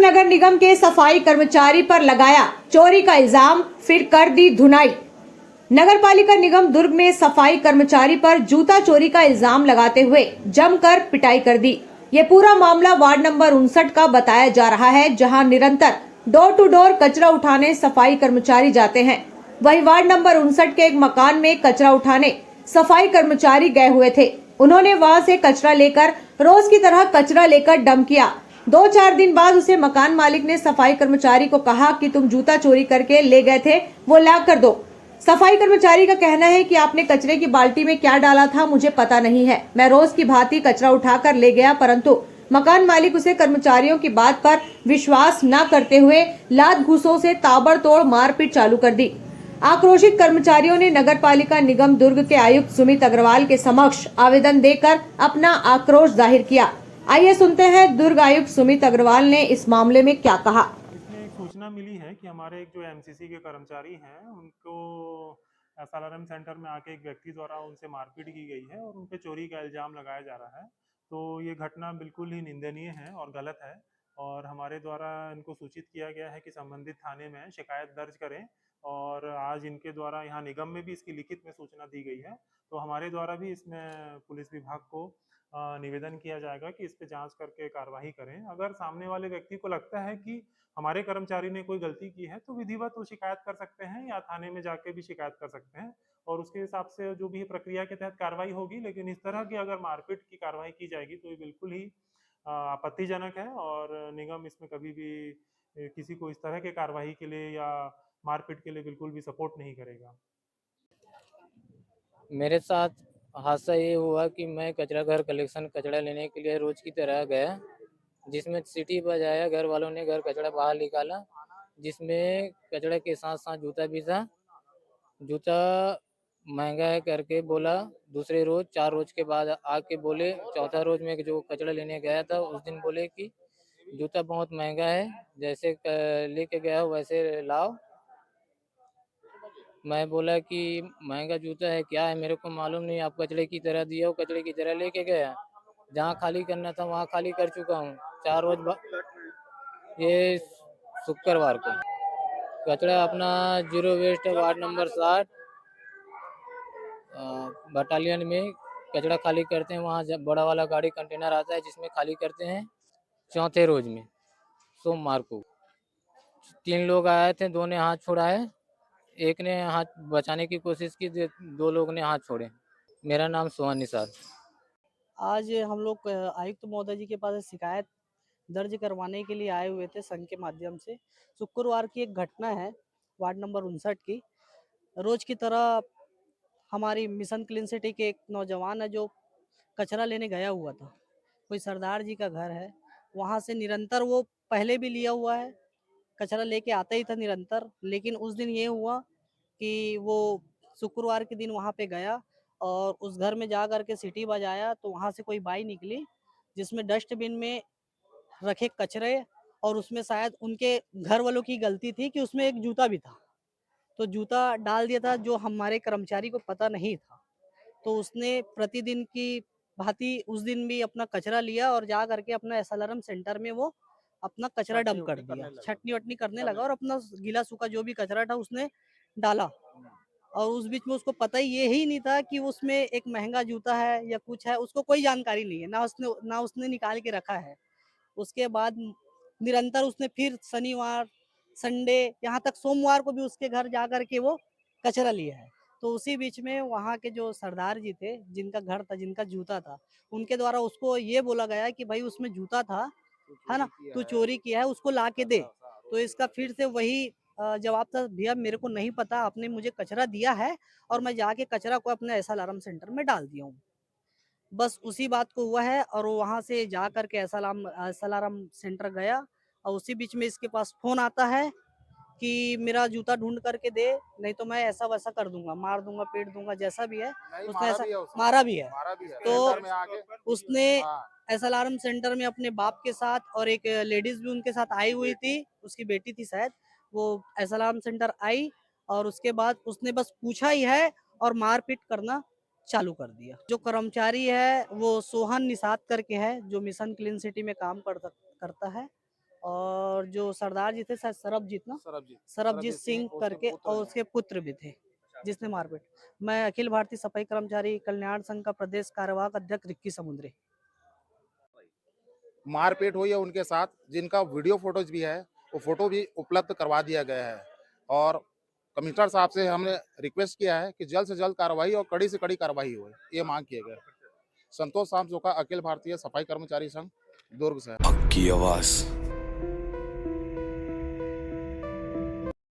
नगर निगम के सफाई कर्मचारी पर लगाया चोरी का इल्जाम, फिर कर दी धुनाई। नगर पालिका निगम दुर्ग में सफाई कर्मचारी पर जूता चोरी का इल्जाम लगाते हुए जमकर पिटाई कर दी। ये पूरा मामला वार्ड नंबर 59 का बताया जा रहा है, जहां निरंतर डोर टू डोर कचरा उठाने सफाई कर्मचारी जाते हैं। वहीं वार्ड नंबर 59 के एक मकान में कचरा उठाने सफाई कर्मचारी गए हुए थे। उन्होंने वहां से कचरा लेकर रोज की तरह कचरा लेकर डंप किया। 2-4 दिन बाद उसे मकान मालिक ने सफाई कर्मचारी को कहा कि तुम जूता चोरी करके ले गए थे, वो ला कर दो। सफाई कर्मचारी का कहना है कि आपने कचरे की बाल्टी में क्या डाला था मुझे पता नहीं है, मैं रोज की भांति कचरा उठाकर ले गया, परंतु मकान मालिक उसे कर्मचारियों की बात पर विश्वास न करते हुए लात घूसों से ताबड़तोड़ मारपीट चालू कर दी। आक्रोशित कर्मचारियों ने नगर पालिका निगम दुर्ग के आयुक्त सुमित अग्रवाल के समक्ष आवेदन देकर अपना आक्रोश जाहिर किया। आइए सुनते हैं दुर्ग आयुक्त सुमित अग्रवाल ने इस मामले में क्या कहा। इसमें एक सूचना मिली है कि हमारे एक जो एमसीसी के कर्मचारी हैं उनको एसएलआरएम सेंटर में आके एक व्यक्ति द्वारा उनसे मारपीट की गई है और उन पे चोरी का इल्जाम लगाया जा रहा है। तो ये घटना बिल्कुल ही निंदनीय है और गलत है और हमारे द्वारा इनको सूचित किया गया है कि संबंधित थाने में शिकायत दर्ज करें और आज इनके द्वारा यहाँ निगम में भी इसकी लिखित में सूचना दी गई है। तो हमारे द्वारा भी इसमें पुलिस विभाग को निवेदन किया जाएगा कि इस पे जांच करके कार्रवाई करें। अगर सामने वाले व्यक्ति को लगता है कि हमारे कर्मचारी ने कोई गलती की है तो विधिवत वो शिकायत कर सकते हैं या थाने में जाके भी शिकायत कर सकते हैं और उसके हिसाब से जो भी प्रक्रिया के तहत कार्रवाई होगी। लेकिन इस तरह की अगर मारपीट की कार्रवाई की जाएगी तो ये बिल्कुल ही आपत्तिजनक है और निगम इसमें कभी भी किसी को इस तरह के कार्रवाई के लिए या मारपीट के लिए बिल्कुल भी सपोर्ट नहीं करेगा। मेरे साथ हादसा ये हुआ कि मैं कचरा घर कलेक्शन कचरा लेने के लिए रोज की तरह गया, जिसमें सीटी बजाया, घर वालों ने घर कचरा बाहर निकाला, जिसमें कचरा के साथ साथ जूता भी था। जूता महंगा है करके बोला, दूसरे रोज 4 रोज के बाद आके बोले, चौथा रोज में जो कचरा लेने गया था उस दिन बोले कि जूता बहुत महंगा है, जैसे लेके गया हो वैसे लाओ। मैं बोला कि महंगा जूता है, क्या है मेरे को मालूम नहीं, आप कचरे की तरह दिया हो, कचरे की तरह लेके गया। जहाँ खाली करना था वहाँ खाली कर चुका हूँ 4 रोज ये शुक्रवार को। कचरा अपना zero waste ward number 60 battalion में कचरा खाली करते हैं। वहाँ जब बड़ा वाला गाड़ी कंटेनर आता है जिसमें खाली करते हैं चौथे रोज में सोमवार को। 3 लोग आए थे, 2 ने हाथ छोड़ाए, एक ने हाथ बचाने की कोशिश की, 2 लोग ने हाथ छोड़े। मेरा नाम सोहन निसार। आज हम लोग आयुक्त महोदय जी के पास शिकायत दर्ज करवाने के लिए आए हुए थे संघ के माध्यम से। शुक्रवार की एक घटना है वार्ड नंबर 59 की। रोज की तरह हमारी मिशन क्लीन सिटी के एक नौजवान है जो कचरा लेने गया हुआ था। कोई सरदार जी का घर है, वहाँ से निरंतर वो पहले भी लिया हुआ है, कचरा लेके आता ही था निरंतर। लेकिन उस दिन ये हुआ कि वो शुक्रवार के दिन वहाँ पे गया और उस घर में जा कर के सीटी बजाया तो वहाँ से कोई बाई निकली जिसमें डस्टबिन में रखे कचरे और उसमें शायद उनके घर वालों की गलती थी कि उसमें एक जूता भी था। तो जूता डाल दिया था जो हमारे कर्मचारी को पता नहीं था। तो उसने प्रतिदिन की भांति उस दिन भी अपना कचरा लिया और जा करके अपना एसएलआरएम सेंटर में वो अपना कचरा डंप कर दिया, छटनी वटनी करने लगा और अपना गीला सूखा जो भी कचरा था उसने डाला। और उस बीच में उसको पता ही ही नहीं था कि उसमें एक महंगा जूता है या कुछ है, उसको कोई जानकारी नहीं है, ना उसने निकाल के रखा है। उसके बाद निरंतर उसने फिर शनिवार, संडे, यहाँ तक सोमवार को भी उसके घर जा कर के वो कचरा लिया है। तो उसी बीच में वहाँ के जो सरदार जी थे, जिनका घर था, जिनका जूता था, उनके द्वारा उसको ये बोला गया कि भाई उसमें जूता था, है ना, तू चोरी किया है, उसको ला के दे। तो इसका फिर से वही जवाब था, भैया मेरे को नहीं पता, आपने मुझे कचरा दिया है और मैं जाके कचरा को अपने एसएलआरएम सेंटर में डाल दिया हूँ। बस उसी बात को हुआ है और वो वहाँ से जा कर के एसएलआरएम सेंटर गया और उसी बीच में इसके पास फोन आता है कि मेरा जूता ढूंढ करके दे, नहीं तो मैं ऐसा वैसा कर दूंगा, मार दूंगा, पीट दूंगा, जैसा भी है। उसने ऐसा मारा भी है। तो उसने एसएलआरएम सेंटर में अपने बाप के साथ और एक लेडीज भी उनके साथ आई हुई थी, उसकी बेटी थी शायद, वो एसएलआरएम सेंटर आई और उसके बाद उसने बस पूछा ही है और मारपीट करना चालू कर दिया। जो कर्मचारी है वो सोहन निषाद करके है, जो मिशन क्लीन सिटी में काम करता है और सरदार जी थे शायद सरबजीत ना, सरबजीत सरबजीत सिंह और उसके करके, पुत्र और हैं। उसके पुत्र भी थे जिसने मारपीट। मैं अखिल भारतीय सफाई कर्मचारी कल्याण संघ का प्रदेश कार्यवाहक अध्यक्ष रिक्की समुद्री। मारपीट हुई है उनके साथ, जिनका वीडियो फोटोज भी है, वो फोटो भी उपलब्ध करवा दिया गया है। और कमिश्नर साहब से हमने रिक्वेस्ट किया है कि जल्द से जल्द कार्रवाई और कड़ी से कड़ी कार्रवाई हो, ये मांग किए गए। संतोष शाम सोका, अखिल भारतीय सफाई कर्मचारी संघ, दुर्ग से। हक की आवाज